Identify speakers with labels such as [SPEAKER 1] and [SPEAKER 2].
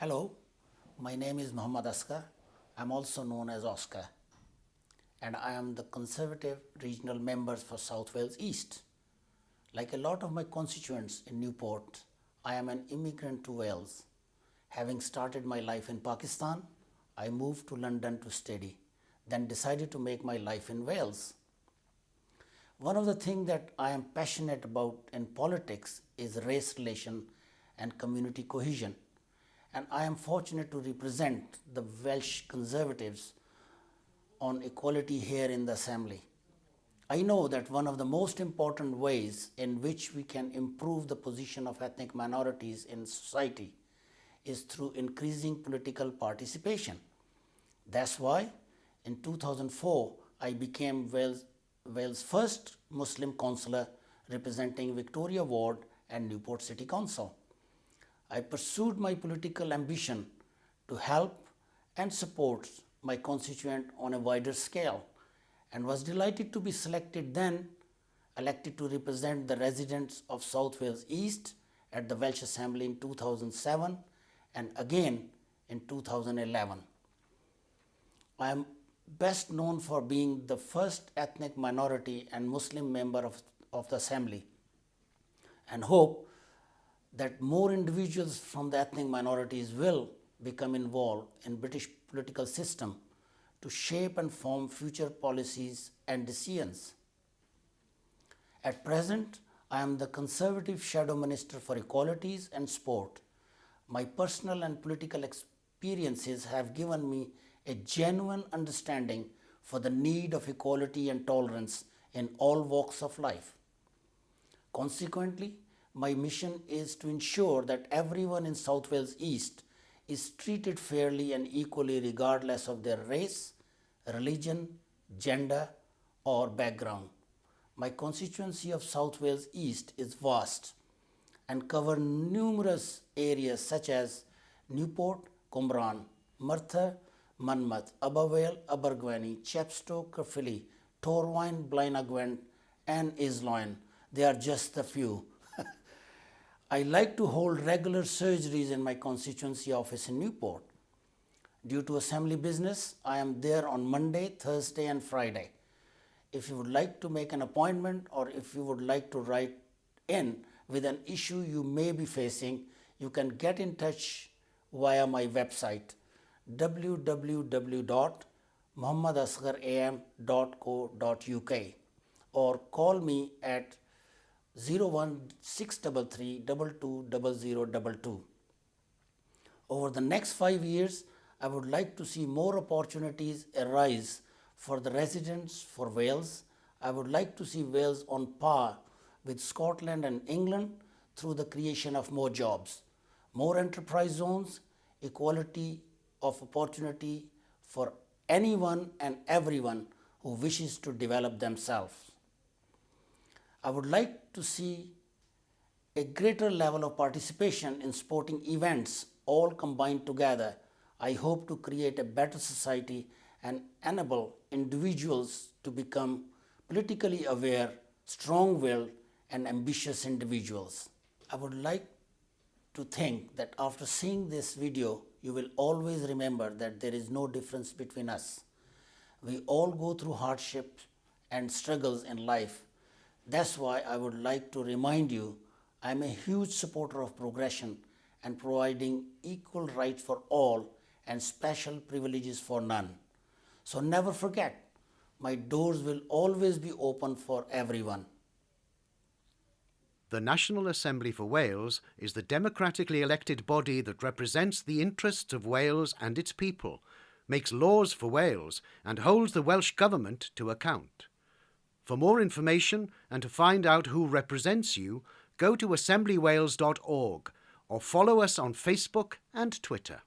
[SPEAKER 1] Hello, my name is Mohammad Asghar. I'm also known as Oscar, and I am the Conservative Regional Member for South Wales East. Like a lot of my constituents in Newport, I am an immigrant to Wales. Having started my life in Pakistan, I moved to London to study, then decided to make my life in Wales. One of the things that I am passionate about in politics is race relation and community cohesion. And I am fortunate to represent the Welsh Conservatives on equality here in the Assembly. I know that one of the most important ways in which we can improve the position of ethnic minorities in society is through increasing political participation. That's why in 2004 I became Wales' first Muslim councillor representing Victoria Ward and Newport City Council. I pursued my political ambition to help and support my constituent on a wider scale and was delighted to be elected to represent the residents of South Wales East at the Welsh Assembly in 2007 and again in 2011. I am best known for being the first ethnic minority and Muslim member of the Assembly and hope that more individuals from the ethnic minorities will become involved in British political system to shape and form future policies and decisions. At present, I am the Conservative Shadow Minister for Equalities and Sport. My personal and political experiences have given me a genuine understanding for the need of equality and tolerance in all walks of life. Consequently, my mission is to ensure that everyone in South Wales East is treated fairly and equally regardless of their race, religion, gender or background. My constituency of South Wales East is vast and covers numerous areas such as Newport, Cwmbran, Merthyr, Monmouth, Abervale, Abergwenny, Chepstow, Caerphilly, Torfaen, Blaenau and Islwyn. They are just a few. I like to hold regular surgeries in my constituency office in Newport. Due to assembly business, I am there on Monday, Thursday and Friday. If you would like to make an appointment or if you would like to write in with an issue you may be facing, you can get in touch via my website www.mohammadasgharam.co.uk or call me at 01633 220022. Over the next 5 years, I would like to see more opportunities arise for the residents for Wales. I would like to see Wales on par with Scotland and England through the creation of more jobs, more enterprise zones, equality of opportunity for anyone and everyone who wishes to develop themselves. I would like to see a greater level of participation in sporting events all combined together. I hope to create a better society and enable individuals to become politically aware, strong-willed and ambitious individuals. I would like to think that after seeing this video, you will always remember that there is no difference between us. We all go through hardships and struggles in life. That's why I would like to remind you, I am a huge supporter of progression and providing equal rights for all and special privileges for none. So never forget, my doors will always be open for everyone.
[SPEAKER 2] The National Assembly for Wales is the democratically elected body that represents the interests of Wales and its people, makes laws for Wales and holds the Welsh Government to account. For more information and to find out who represents you, go to assemblywales.org or follow us on Facebook and Twitter.